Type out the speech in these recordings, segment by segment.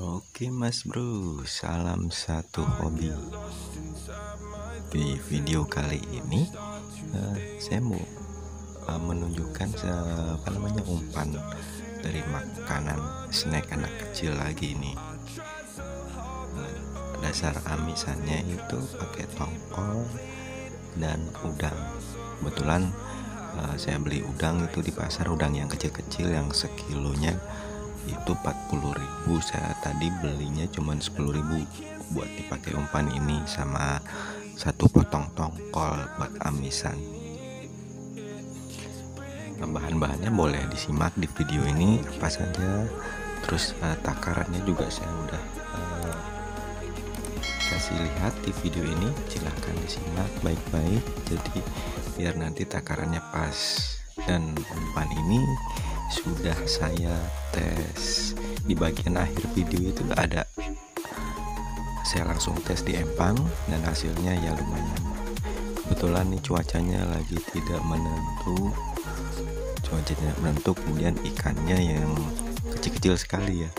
Oke Mas Bro, salam satu hobi. Di video kali ini saya mau menunjukkan umpan dari makanan snack anak kecil lagi nih. Dasar amisannya itu pakai tongkol dan udang. Kebetulan saya beli udang itu di pasar, udang yang kecil-kecil yang sekilonya itu 40.000. Saya tadi belinya cuma 10.000 buat dipakai umpan ini, sama satu potong tongkol buat amisan. Bahan-bahannya boleh disimak di video ini apa saja, terus takarannya juga saya udah kasih lihat di video ini. Silahkan disimak baik-baik, jadi biar nanti takarannya pas. Dan umpan ini sudah saya tes di bagian akhir video, itu ada saya langsung tes di empang dan hasilnya ya lumayan. Kebetulan nih cuacanya lagi tidak menentu, kemudian ikannya yang kecil-kecil sekali ya,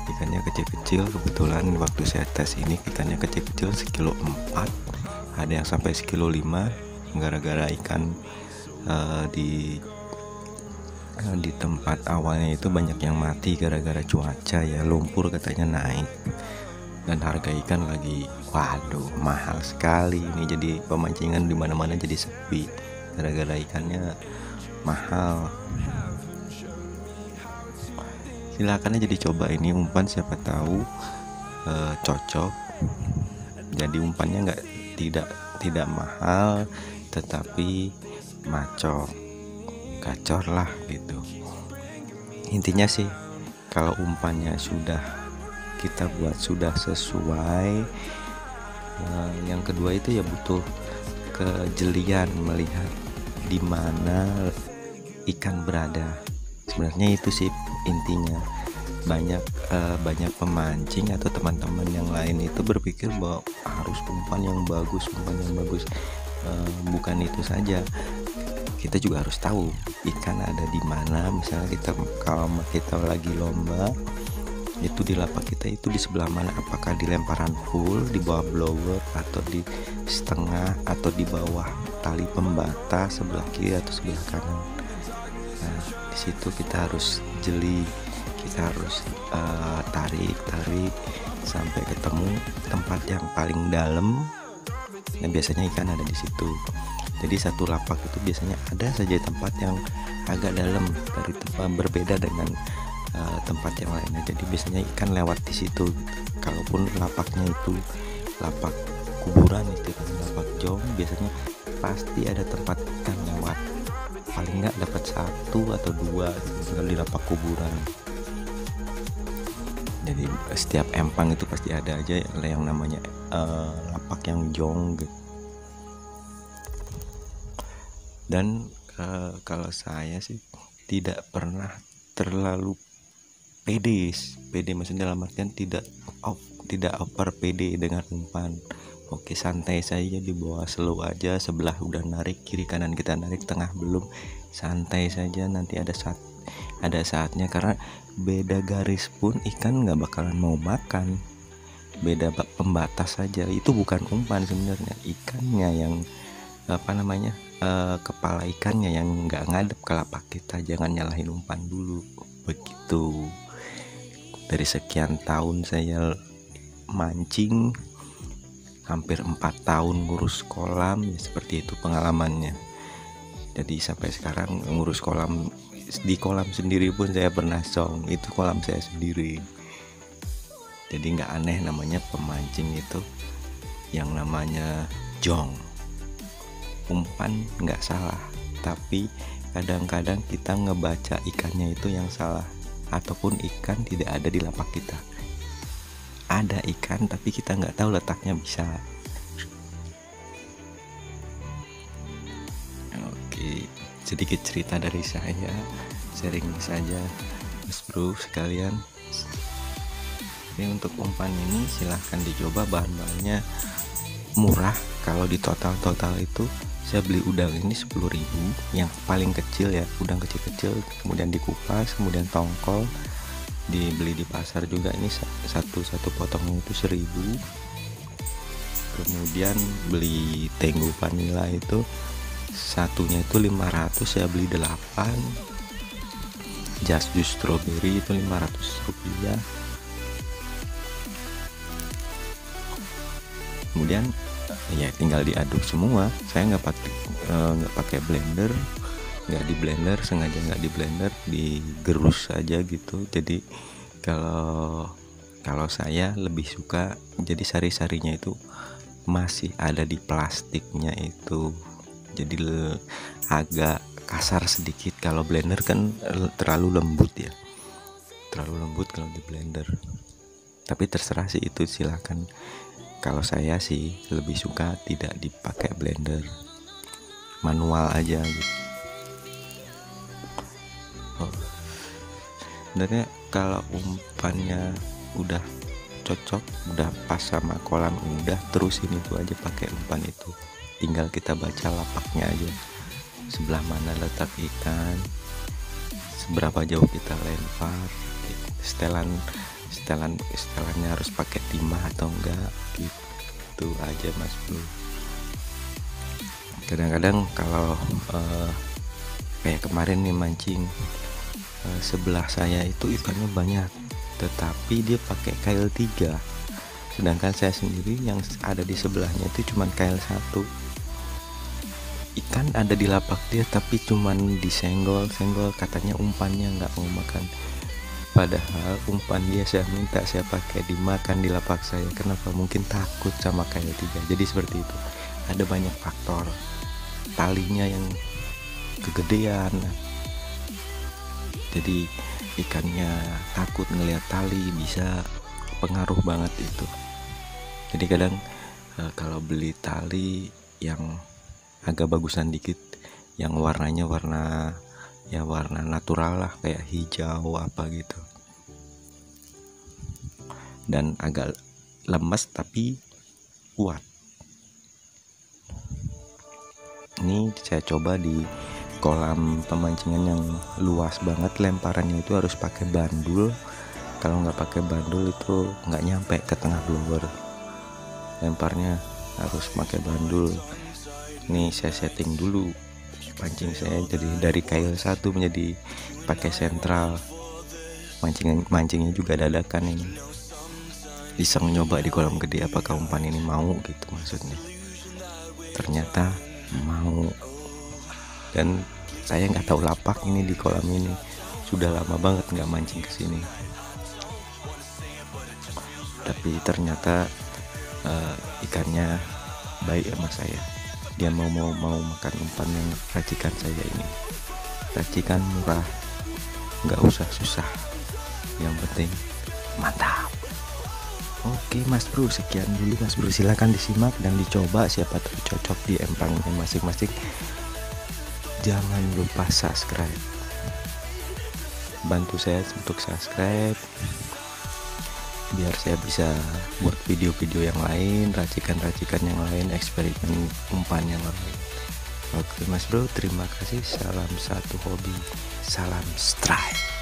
ikannya kecil-kecil. Kebetulan waktu saya tes ini ikannya kecil-kecil, sekilo 4, ada yang sampai sekilo 5, gara-gara ikan di tempat awalnya itu banyak yang mati gara-gara cuaca ya, lumpur katanya naik, dan harga ikan lagi mahal sekali ini. Jadi pemancingan di mana-mana jadi sepi gara-gara ikannya mahal. Silakan aja dicoba ini umpan, siapa tahu cocok. Jadi umpannya tidak mahal, tetapi gacor lah gitu. Intinya sih kalau umpannya sudah kita buat sudah sesuai, yang kedua itu ya butuh kejelian melihat di mana ikan berada. Sebenarnya itu sih intinya. Banyak pemancing atau teman-teman yang lain itu berpikir bahwa harus umpan yang bagus. Bukan itu saja, kita juga harus tahu ikan ada di mana. Misalnya kalau kita lagi lomba, itu di lapak kita itu di sebelah mana, apakah di lemparan full, di bawah blower, atau di setengah, atau di bawah tali pembatas sebelah kiri atau sebelah kanan. Nah, di situ kita harus jeli, kita harus tarik sampai ketemu tempat yang paling dalam. Nah, biasanya ikan ada di situ. Jadi satu lapak itu biasanya ada saja tempat yang agak dalam dari tempat berbeda dengan tempat yang lainnya. Jadi biasanya ikan lewat di situ. Kalaupun lapaknya itu lapak kuburan, istilahnya lapak jong, biasanya pasti ada tempat ikan lewat. Paling nggak dapat 1 atau 2 gitu, di lapak kuburan. Jadi setiap empang itu pasti ada aja yang namanya lapak yang jong gitu. Dan kalau saya sih tidak pernah terlalu pede maksudnya dalam artian tidak over pede dengan umpan. Oke, santai saja, di bawah slow aja, sebelah udah narik, kiri kanan kita narik, tengah belum, santai saja. Nanti ada saatnya, karena beda garis pun ikan nggak bakalan mau makan. Beda pembatas saja, itu bukan umpan sebenarnya, ikannya yang kepala ikannya yang nggak ngadep ke lapak kita. Jangan nyalahin umpan dulu begitu. Dari sekian tahun saya mancing, hampir 4 tahun ngurus kolam ya, seperti itu pengalamannya. Jadi sampai sekarang ngurus kolam, di kolam sendiri pun saya pernah song, itu kolam saya sendiri. Jadi nggak aneh namanya pemancing itu yang namanya jong. Umpan nggak salah, tapi kadang-kadang kita ngebaca ikannya itu yang salah, ataupun ikan tidak ada di lapak kita. Ada ikan tapi kita nggak tahu letaknya bisa. Oke, sedikit cerita dari saya, sharing saja Mas Bro sekalian. Ini untuk umpan ini silahkan dicoba, bahan-bahannya murah. Kalau di total itu saya beli udang ini 10.000 yang paling kecil ya, udang kecil-kecil, kemudian dikupas, kemudian tongkol, dibeli di pasar juga. Ini satu potongnya itu 1000. Kemudian beli Tenggo vanilla itu satunya itu 500, saya beli 8. Just Juice strawberry itu 500 rupiah. Kemudian ya tinggal diaduk semua. Saya nggak pakai blender, nggak di blender, sengaja nggak di blender, digerus aja gitu. Jadi kalau saya lebih suka jadi sari-sarinya itu masih ada di plastiknya itu, jadi agak kasar sedikit. Kalau blender kan terlalu lembut ya, terlalu lembut kalau di blender. Tapi terserah sih, itu silakan. Kalau saya sih lebih suka tidak dipakai blender, manual aja gitu. Sebenarnya kalau umpannya udah cocok, udah pas sama kolam, udah terusin itu aja pakai umpan itu. Tinggal kita baca lapaknya aja, sebelah mana letak ikan, seberapa jauh kita lempar, setelannya harus pakai timah atau enggak, gitu aja Mas Bro. Kadang-kadang kalau kayak kemarin nih mancing, sebelah saya itu ikannya banyak, tetapi dia pakai kail 3, sedangkan saya sendiri yang ada di sebelahnya itu cuman kail 1. Ikan ada di lapak dia tapi cuman disenggol, katanya umpannya nggak mau makan. Padahal umpan dia saya minta saya pakai dimakan di lapak saya. Kenapa? Mungkin takut sama kail 3. Jadi seperti itu. Ada banyak faktor. Talinya yang kegedean. Jadi ikannya takut ngelihat tali, bisa pengaruh banget itu. Jadi kadang kalau beli tali yang agak bagusan dikit, yang warnanya warna natural lah, kayak hijau apa gitu, dan agak lemas tapi kuat. Ini saya coba di kolam pemancingan yang luas banget, lemparannya itu harus pakai bandul. Kalau nggak pakai bandul itu nggak nyampe ke tengah blower, lemparnya harus pakai bandul. Ini saya setting dulu pancing saya, jadi dari kail 1 menjadi pakai sentral. Mancingnya juga dadakan ini, iseng nyoba di kolam gede apakah umpan ini mau gitu, maksudnya ternyata mau. Dan saya nggak tahu lapak ini di kolam ini, sudah lama banget nggak mancing ke sini, tapi ternyata ikannya baik sama saya. Dia mau makan umpan yang racikan saya ini. Racikan murah, nggak usah susah, yang penting mantap. Oke Mas Bro, sekian dulu Mas Bro, silahkan disimak dan dicoba, siapa tahu cocok di empangnya masing-masing. Jangan lupa subscribe, bantu saya untuk subscribe biar saya bisa buat video-video yang lain, racikan-racikan yang lain, eksperimen umpan yang lain. Oke Mas Bro, terima kasih. Salam satu hobi, salam strike.